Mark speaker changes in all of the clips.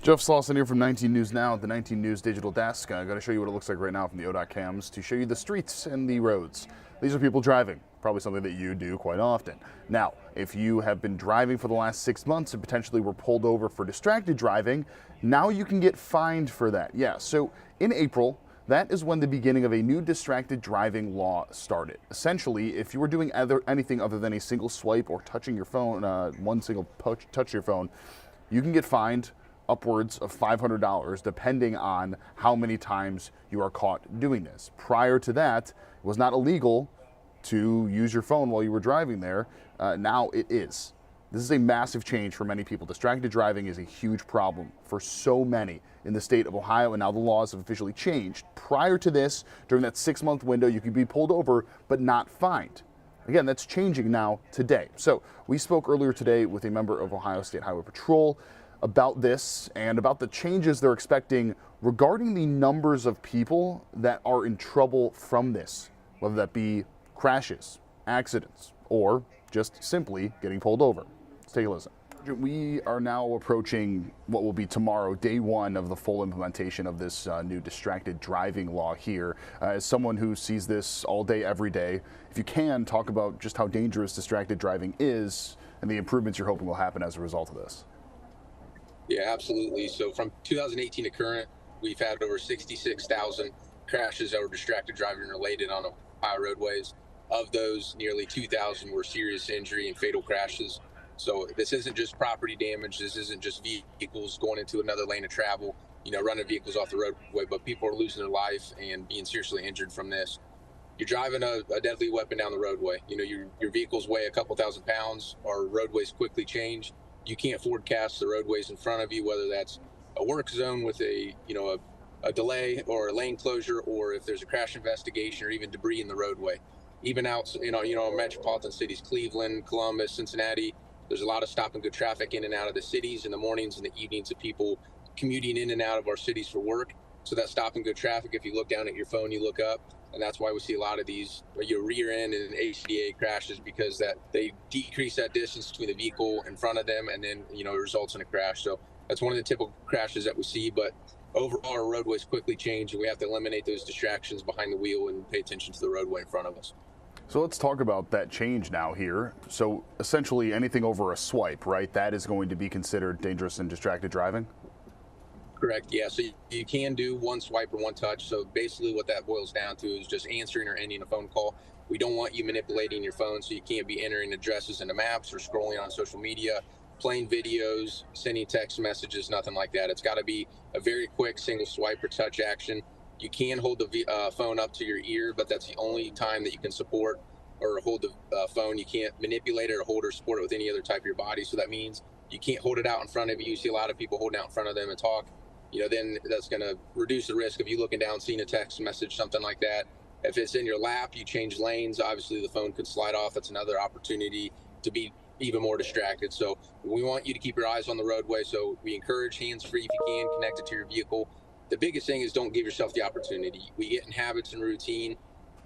Speaker 1: Jeff Slauson here from 19 News Now, the 19 News Digital Desk. I'm going to show you what it looks like right now from the ODOT cams to show you the streets and the roads. These are people driving, probably something that you do quite often. Now, if you have been driving for the last 6 months and potentially were pulled over for distracted driving, now you can get fined for that. Yeah, so in April, that is when the beginning of a new distracted driving law started. Essentially, if you were doing anything other than a single swipe or touching your phone, one single touch your phone, you can get fined upwards of $500 depending on how many times you are caught doing this. Prior to that, it was not illegal to use your phone while you were driving there. Now it is. This is a massive change for many people. Distracted driving is a huge problem for so many in the state of Ohio, and now the laws have officially changed. Prior to this, during that 6-month window, you could be pulled over but not fined. Again, that's changing now today. So we spoke earlier today with a member of Ohio State Highway Patrol about this and about the changes they're expecting regarding the numbers of people that are in trouble from this, whether that be crashes, accidents, or just simply getting pulled over. Let's take a listen. We are now approaching what will be tomorrow, day one of the full implementation of this new distracted driving law here. As someone who sees this all day, every day, if you can, talk about just how dangerous distracted driving is and the improvements you're hoping will happen as a result of this.
Speaker 2: Yeah, absolutely. So from 2018 to current, we've had over 66,000 crashes that were distracted driving related on Ohio roadways. Of those, nearly 2,000 were serious injury and fatal crashes. So this isn't just property damage. This isn't just vehicles going into another lane of travel, running vehicles off the roadway, but people are losing their life and being seriously injured from this. You're driving a deadly weapon down the roadway. Your vehicles weigh a couple thousand pounds. Our roadways quickly change. You can't forecast the roadways in front of you, whether that's a work zone with a delay or a lane closure, or if there's a crash investigation or even debris in the roadway. Even out, metropolitan cities, Cleveland, Columbus, Cincinnati, there's a lot of stop and go traffic in and out of the cities in the mornings and the evenings of people commuting in and out of our cities for work. So that stop and go traffic, if you look down at your phone, you look up, and that's why we see a lot of these rear end and HDA crashes, because that they decrease that distance between the vehicle in front of them, and then it results in a crash. So that's one of the typical crashes that we see. But overall, our roadways quickly change, and we have to eliminate those distractions behind the wheel and pay attention to the roadway in front of us.
Speaker 1: So let's talk about that change now here. So essentially anything over a swipe, right? That is going to be considered dangerous and distracted driving?
Speaker 2: Correct. Yeah. So you can do one swipe or one touch. So basically what that boils down to is just answering or ending a phone call. We don't want you manipulating your phone, so you can't be entering addresses into maps or scrolling on social media, playing videos, sending text messages, nothing like that. It's got to be a very quick single swipe or touch action. You can hold the phone up to your ear, but that's the only time that you can support or hold the phone. You can't manipulate it or hold or support it with any other type of your body. So that means you can't hold it out in front of you. You see a lot of people holding out in front of them and talk. Then that's going to reduce the risk of you looking down, seeing a text message, something like that. If it's in your lap, you change lanes, obviously the phone could slide off. That's another opportunity to be even more distracted. So we want you to keep your eyes on the roadway. So we encourage hands-free if you can, connect it to your vehicle. The biggest thing is don't give yourself the opportunity. We get in habits and routine.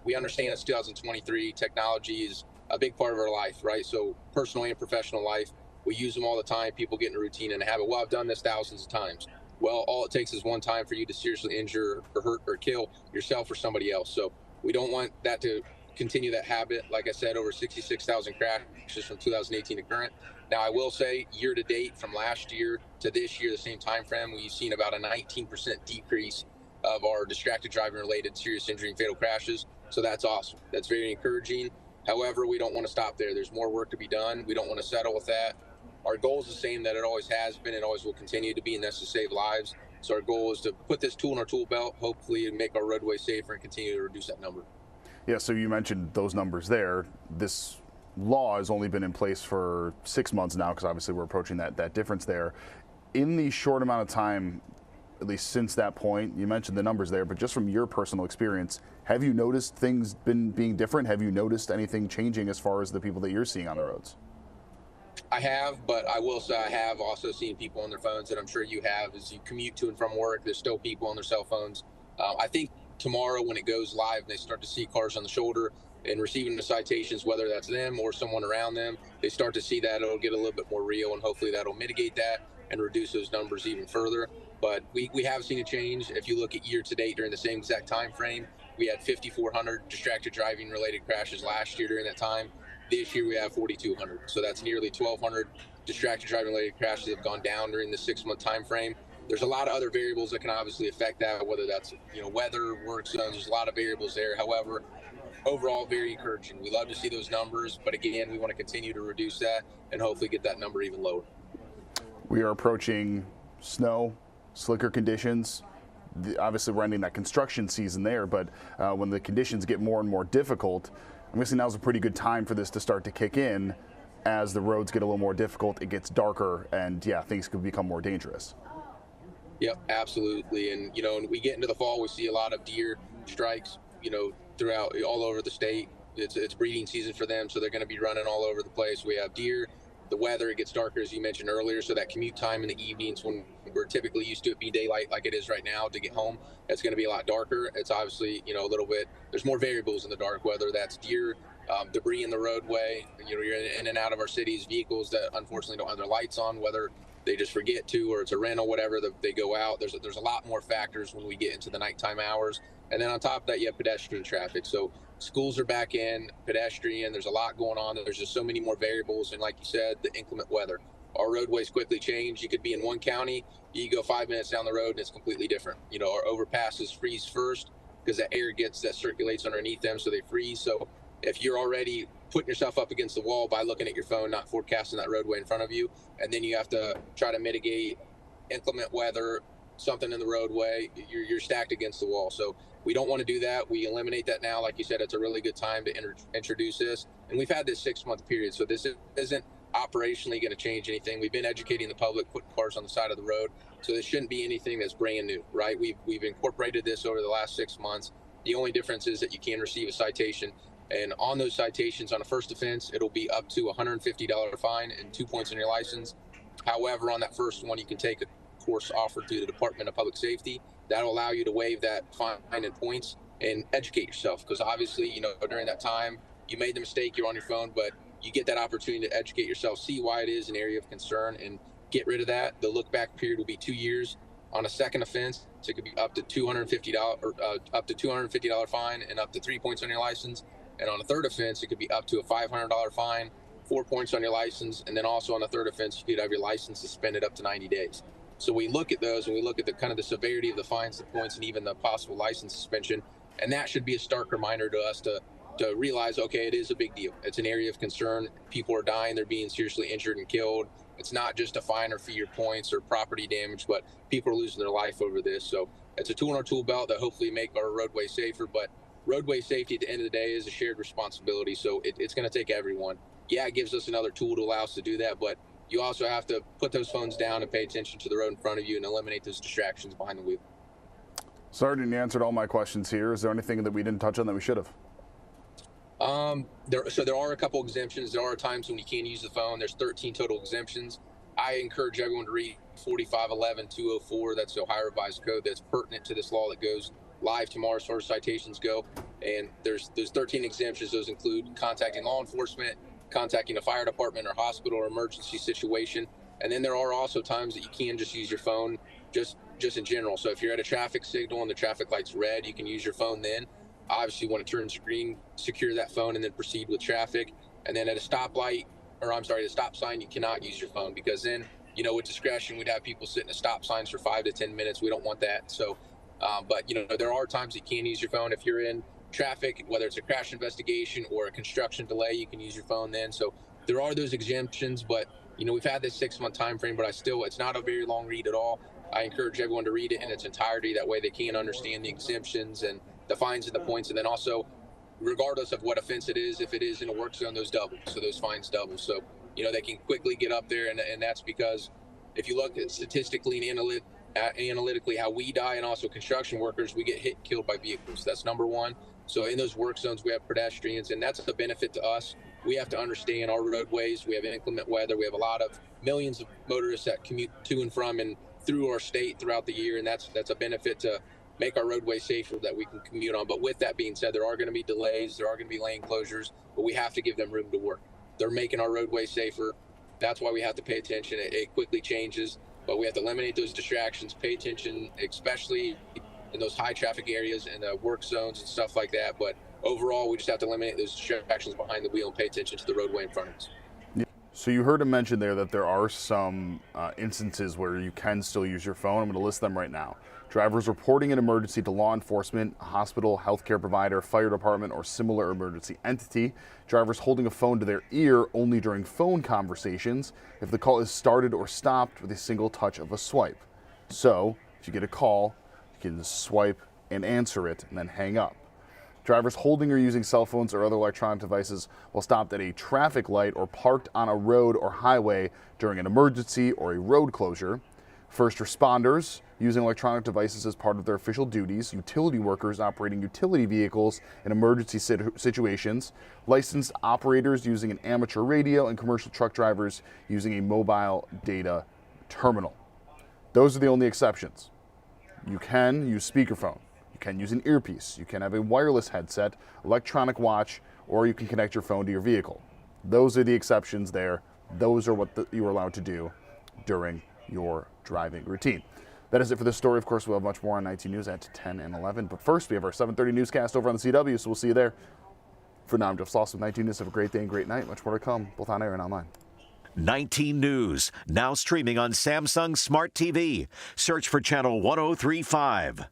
Speaker 2: We understand it's 2023. Technology is a big part of our life, right? So personal and professional life, we use them all the time. People get in a routine and a habit. Well, I've done this thousands of times. Well, all it takes is one time for you to seriously injure or hurt or kill yourself or somebody else. So we don't want that to continue that habit. Like I said, over 66,000 crashes from 2018 to current. Now, I will say year to date from last year to this year, the same time frame, we've seen about a 19% decrease of our distracted driving related serious injury and fatal crashes. So that's awesome. That's very encouraging. However, we don't want to stop there. There's more work to be done. We don't want to settle with that. Our goal is the same that it always has been and always will continue to be, and that's to save lives. So our goal is to put this tool in our tool belt, hopefully make our roadway safer and continue to reduce that number.
Speaker 1: Yeah, so you mentioned those numbers there. This law has only been in place for 6 months now, because obviously we're approaching that difference there. In the short amount of time, at least since that point, you mentioned the numbers there, but just from your personal experience, have you noticed things being different? Have you noticed anything changing as far as the people that you're seeing on the roads?
Speaker 2: I have, but I will say I have also seen people on their phones, and I'm sure you have. As you commute to and from work, there's still people on their cell phones. I think tomorrow when it goes live and they start to see cars on the shoulder and receiving the citations, whether that's them or someone around them, they start to see that it'll get a little bit more real, and hopefully that'll mitigate that. and reduce those numbers even further. But we have seen a change. If you look at year to date during the same exact time frame, we had 5,400 distracted driving related crashes last year during that time. This year we have 4,200. So that's nearly 1,200 distracted driving related crashes that have gone down during the 6-month time frame. There's a lot of other variables that can obviously affect that, whether that's weather, work zones. There's a lot of variables there. However, overall, very encouraging. We love to see those numbers, but again, we want to continue to reduce that and hopefully get that number even lower.
Speaker 1: We are approaching snow, slicker conditions. Obviously, we're ending that construction season there, but when the conditions get more and more difficult, I'm guessing now's a pretty good time for this to start to kick in. As the roads get a little more difficult, it gets darker, and yeah, things could become more dangerous.
Speaker 2: Yep, absolutely. And when we get into the fall, we see a lot of deer strikes, throughout all over the state. It's breeding season for them, so they're going to be running all over the place. We have deer. The weather, it gets darker, as you mentioned earlier, so that commute time in the evenings when we're typically used to it be daylight like it is right now to get home, it's going to be a lot darker. It's obviously, a little bit, there's more variables in the dark, whether that's deer, debris in the roadway, you're in and out of our cities, vehicles that unfortunately don't have their lights on, whether they just forget to or it's a rental, whatever, they go out. There's a lot more factors when we get into the nighttime hours. And then on top of that, you have pedestrian traffic. So schools are back in, pedestrian, there's a lot going on. There's just so many more variables. And like you said, the inclement weather. Our roadways quickly change. You could be in one county, you go 5 minutes down the road and it's completely different. Our overpasses freeze first because that air that circulates underneath them, so they freeze. So if you're already putting yourself up against the wall by looking at your phone, not forecasting that roadway in front of you, and then you have to try to mitigate inclement weather, something in the roadway, you're stacked against the wall. So we don't want to do that. We eliminate that now. Like you said, it's a really good time to introduce this. And we've had this 6-month period, so this isn't operationally going to change anything. We've been educating the public, putting cars on the side of the road, so this shouldn't be anything that's brand new, right? We've incorporated this over the last 6 months. The only difference is that you can receive a citation. And on those citations, on a first offense, it'll be up to a $150 fine and 2 points on your license. However, on that first one, you can take a course offered through the Department of Public Safety. That'll allow you to waive that fine and points and educate yourself. Because obviously, during that time, you made the mistake, you're on your phone, but you get that opportunity to educate yourself, see why it is an area of concern, and get rid of that. The look back period will be 2 years. On a second offense, it could be up to $250 fine and up to 3 points on your license. And on a third offense, it could be up to a $500 fine, 4 points on your license, and then also on the third offense, you could have your license suspended up to 90 days. So we look at those, and we look at the kind of the severity of the fines, the points, and even the possible license suspension, and that should be a stark reminder to us to realize, okay, it is a big deal. It's an area of concern. People are dying, they're being seriously injured and killed. It's not just a fine or fee or points or property damage, but people are losing their life over this. So it's a tool in our tool belt that hopefully make our roadway safer, but roadway safety at the end of the day is a shared responsibility, so it's going to take everyone. Yeah, it gives us another tool to allow us to do that, but you also have to put those phones down and pay attention to the road in front of you and eliminate those distractions behind the wheel.
Speaker 1: Sergeant, you answered all my questions here. Is there anything that we didn't touch on that we should have?
Speaker 2: There are a couple exemptions. There are times when you can't use the phone. There's 13 total exemptions. I encourage everyone to read 4511-204. That's the Ohio Revised Code that's pertinent to this law that goes live tomorrow as far as citations go. And there's 13 exemptions. Those include contacting law enforcement, contacting a fire department or hospital or emergency situation. And then there are also times that you can just use your phone just in general. So if you're at a traffic signal and the traffic light's red, you can use your phone then. Obviously, when it turns green, secure that phone and then proceed with traffic. And then at a stoplight, the stop sign, you cannot use your phone, because then, with discretion, we'd have people sitting at stop signs for 5 to 10 minutes. We don't want that. So, but there are times you can use your phone. If you're in traffic, whether it's a crash investigation or a construction delay, you can use your phone then. So there are those exemptions, but we've had this 6-month time frame, but it's not a very long read at all. I encourage everyone to read it in its entirety. That way they can understand the exemptions and the fines and the points. And then also, regardless of what offense it is, if it is in a work zone, those double. So those fines double. So, they can quickly get up there. And that's because if you look at statistically and analytically how we die, and also construction workers, we get hit and killed by vehicles. That's number one. So in those work zones, we have pedestrians, and that's a benefit to us. We have to understand our roadways. We have inclement weather. We have a lot of millions of motorists that commute to and from and through our state throughout the year, and that's a benefit to make our roadways safer that we can commute on. But with that being said, there are going to be delays, there are going to be lane closures, but we have to give them room to work. They're making our roadways safer. That's why we have to pay attention. It quickly changes, But we have to eliminate those distractions, pay attention, especially in those high traffic areas and work zones and stuff like that. But overall, we just have to eliminate those distractions behind the wheel and pay attention to the roadway in front of us.
Speaker 1: So you heard him mention there that there are some instances where you can still use your phone. I'm going to list them right now. Drivers reporting an emergency to law enforcement, a hospital, healthcare provider, fire department, or similar emergency entity. Drivers holding a phone to their ear only during phone conversations if the call is started or stopped with a single touch of a swipe. So if you get a call, you can swipe and answer it and then hang up. Drivers holding or using cell phones or other electronic devices while stopped at a traffic light or parked on a road or highway during an emergency or a road closure. First responders using electronic devices as part of their official duties. Utility workers operating utility vehicles in emergency situations. Licensed operators using an amateur radio, and commercial truck drivers using a mobile data terminal. Those are the only exceptions. You can use speakerphone. You can use an earpiece. You can have a wireless headset, electronic watch, or you can connect your phone to your vehicle. Those are the exceptions there. Those are what you are allowed to do during your driving routine. That is it for this story. Of course, we'll have much more on 19 News at 10 and 11. But first, we have our 7:30 newscast over on the CW, so we'll see you there. For now, I'm Jeff Sloss with 19 News. Have a great day and great night. Much more to come, both on air and online.
Speaker 3: 19 News, now streaming on Samsung Smart TV. Search for Channel 1035.